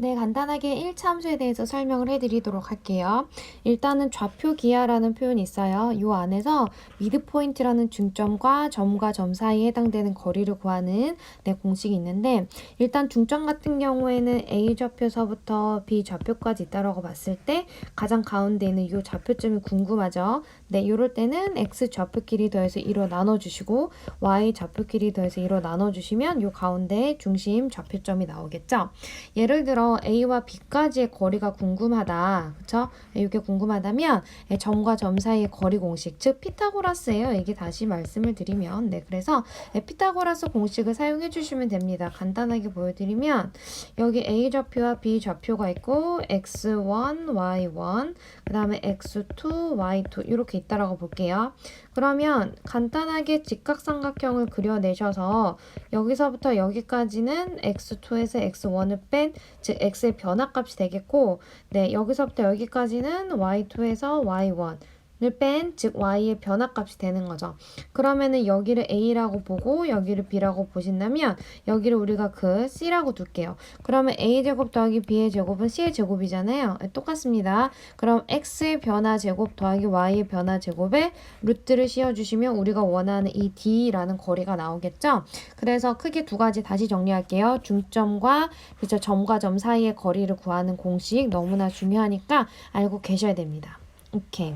네, 간단하게 1차 함수에 대해서 설명을 해드리도록 할게요. 일단은 좌표 기하라는 표현이 있어요. 이 안에서 미드포인트라는 중점과 점과 점 사이에 해당되는 거리를 구하는 공식이 있는데, 일단 중점 같은 경우에는 A 좌표서부터 B 좌표까지 있다라고 봤을 때 가장 가운데 있는 이 좌표점이 궁금하죠. 네, 이럴 때는 X 좌표끼리 더해서 2로 나눠주시고 Y 좌표끼리 더해서 2로 나눠주시면 이 가운데 중심 좌표점이 나오겠죠. 예를 들어 A와 B까지의 거리가 궁금하다. 그쵸? 이게 궁금하다면 점과 점 사이의 거리 공식, 즉 피타고라스예요. 이게 다시 말씀을 드리면 그래서 피타고라스 공식을 사용해 주시면 됩니다. 간단하게 보여드리면 여기 A 좌표와 B 좌표가 있고 x1, y1, 그 다음에 x2, y2 이렇게 있다라고 볼게요. 그러면 간단하게 직각삼각형을 그려내셔서 여기서부터 여기까지는 x2에서 x1을 뺀, 즉 x의 변화값이 되겠고, 네, 여기서부터 여기까지는 y2에서 y1을 뺀, 즉 y의 변화값이 되는 거죠. 그러면은 여기를 a라고 보고 여기를 b라고 보신다면 여기를 우리가 그 c라고 둘게요. 그러면 a제곱 더하기 b의 제곱은 c의 제곱이잖아요. 똑같습니다. 그럼 x의 변화 제곱 더하기 y의 변화 제곱에 루트를 씌워주시면 우리가 원하는 이 d라는 거리가 나오겠죠. 그래서 크게 두 가지 다시 정리할게요. 중점과 그쵸, 점과 점 사이의 거리를 구하는 공식 너무나 중요하니까 알고 계셔야 됩니다. 오케이.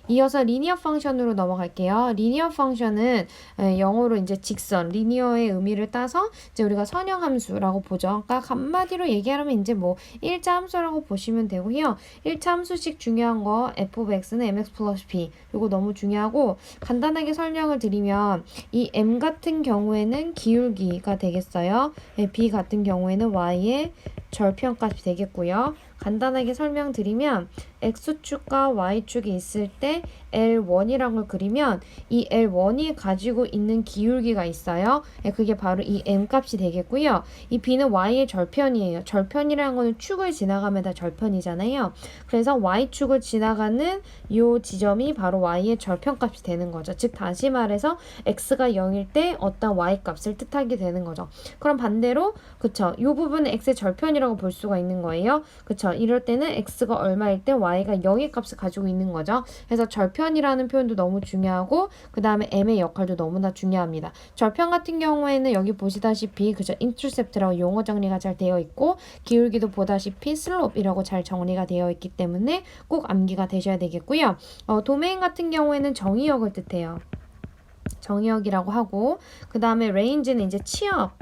이어서 리니어 펑션으로 넘어갈게요. 리니어 펑션은 영어로 이제 직선, 리니어의 의미를 따서 이제 우리가 선형함수라고 보죠. 그러니까 한마디로 얘기하면 이제 뭐 1차 함수라고 보시면 되고요. 1차 함수식 중요한 거 f of x는 mx 플러스 b. 이거 너무 중요하고 간단하게 설명을 드리면 이 m 같은 경우에는 기울기가 되겠어요. b 같은 경우에는 y의 절편값이 되겠고요. 간단하게 설명드리면 x축과 y축이 있을 때 L1이라는 걸 그리면 이 L1이 가지고 있는 기울기가 있어요. 그게 바로 이 m값이 되겠고요. 이 b는 y의 절편이에요. 절편이라는 거는 축을 지나가면 다 절편이잖아요. 그래서 y축을 지나가는 이 지점이 바로 y의 절편값이 되는 거죠. 즉 다시 말해서 x가 0일 때 어떤 y값을 뜻하게 되는 거죠. 그럼 반대로 그쵸, 이 부분은 x의 절편이라고 볼 수가 있는 거예요. 그쵸, 이럴 때는 x가 얼마일 때 y가 0의 값을 가지고 있는 거죠. 그래서 절편이라는 표현도 너무 중요하고 그 다음에 m의 역할도 너무나 중요합니다. 절편 같은 경우에는 여기 보시다시피 그죠, 인터셉트라고 용어 정리가 잘 되어 있고 기울기도 보다시피 슬롭이라고 잘 정리가 되어 있기 때문에 꼭 암기가 되셔야 되겠고요. 도메인 같은 경우에는 정의역을 뜻해요. 정의역이라고 하고 그 다음에 레인지는 이제 치역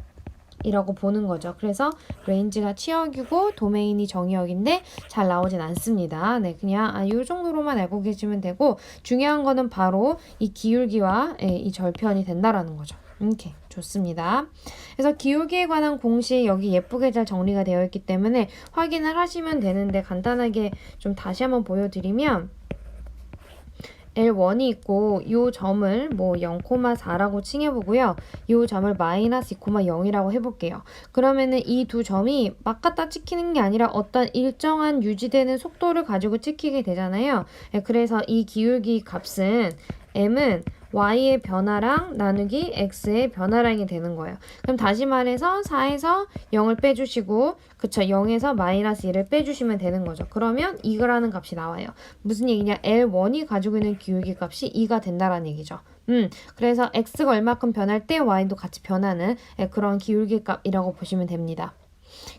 이라고 보는 거죠. 그래서 레인지가 치역이고 도메인이 정의역인데 잘 나오진 않습니다. 네, 그냥 이 정도로만 알고 계시면 되고 중요한 거는 바로 이 기울기와 이 절편이 된다라는 거죠. 이렇게 좋습니다. 그래서 기울기에 관한 공식 여기 예쁘게 잘 정리가 되어 있기 때문에 확인을 하시면 되는데 간단하게 좀 다시 한번 보여드리면 L1이 있고 이 점을 뭐 0,4라고 칭해보고요. 이 점을 마이너스 2,0이라고 해볼게요. 그러면은 이 두 점이 막 갖다 찍히는 게 아니라 어떤 일정한 유지되는 속도를 가지고 찍히게 되잖아요. 그래서 이 기울기 값은 m은 y의 변화랑 나누기 x의 변화량이 되는 거예요. 그럼 다시 말해서 4에서 0을 빼주시고 그쵸, 0에서 마이너스 1을 빼주시면 되는 거죠. 그러면 2라는 값이 나와요. 무슨 얘기냐, L1이 가지고 있는 기울기 값이 2가 된다라는 얘기죠. 그래서 x가 얼마큼 변할 때 y도 같이 변하는 그런 기울기 값이라고 보시면 됩니다.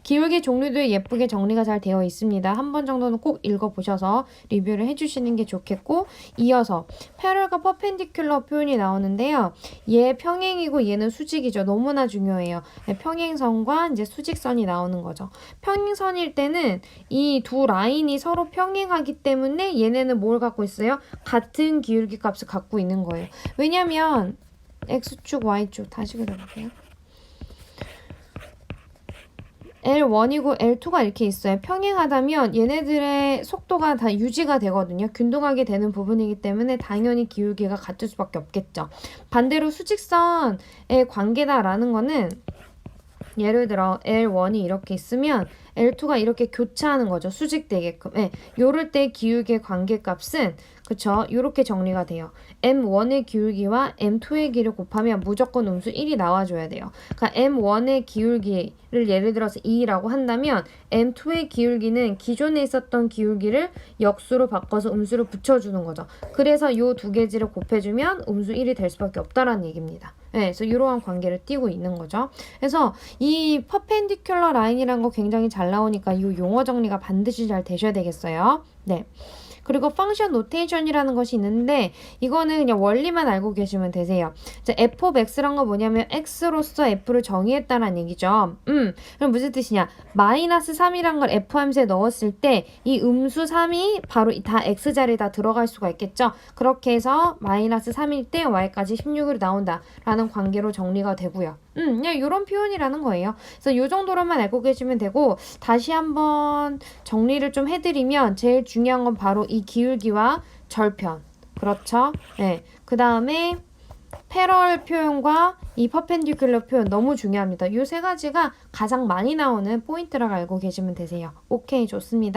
기울기 종류도 예쁘게 정리가 잘 되어 있습니다. 한 번 정도는 꼭 읽어보셔서 리뷰를 해주시는 게 좋겠고 이어서 패럴과 퍼펜디큘러 표현이 나오는데요. 얘 평행이고 얘는 수직이죠. 너무나 중요해요. 평행선과 이제 수직선이 나오는 거죠. 평행선일 때는 이 두 라인이 서로 평행하기 때문에 얘네는 뭘 갖고 있어요? 같은 기울기 값을 갖고 있는 거예요. 왜냐면 X축, Y축 다시 그려볼게요. L1이고 L2가 이렇게 있어요. 평행하다면 얘네들의 속도가 다 유지가 되거든요. 균등하게 되는 부분이기 때문에 당연히 기울기가 같을 수밖에 없겠죠. 반대로 수직선의 관계다라는 거는 예를 들어 L1이 이렇게 있으면 L2가 이렇게 교차하는 거죠. 수직되게끔. 요럴 때 기울기의 관계값은 그쵸? 이렇게 정리가 돼요. M1의 기울기와 M2의 길이를 곱하면 무조건 음수 1이 나와줘야 돼요. 그러니까 M1의 기울기를 예를 들어서 2라고 한다면 M2의 기울기는 기존에 있었던 기울기를 역수로 바꿔서 음수를 붙여주는 거죠. 그래서 이 두 개지를 곱해주면 음수 1이 될 수밖에 없다라는 얘기입니다. 네, 그래서 이러한 관계를 띄고 있는 거죠. 그래서 이 퍼펜디큘러 라인이라는 거 굉장히 잘 나오니까 이 용어 정리가 반드시 잘 되셔야 되겠어요. 네. 그리고 펑션 노테이션이라는 것이 있는데 이거는 그냥 원리만 알고 계시면 되세요. 자, f of x란 거 뭐냐면 x로서 f를 정의했다는 얘기죠. 그럼 무슨 뜻이냐? 마이너스 3이란 걸 f 함수에 넣었을 때 이 음수 3이 바로 다 x자리에 들어갈 수가 있겠죠. 그렇게 해서 마이너스 3일 때 y까지 16으로 나온다라는 관계로 정리가 되고요. 그냥 이런 표현이라는 거예요. 그래서 이 정도로만 알고 계시면 되고 다시 한번 정리를 좀 해드리면 제일 중요한 건 바로 이 기울기와 절편. 그렇죠? 네. 그 다음에 패럴 표현과 이 퍼펜디큘러 표현 너무 중요합니다. 이 세 가지가 가장 많이 나오는 포인트라고 알고 계시면 되세요. 오케이, 좋습니다.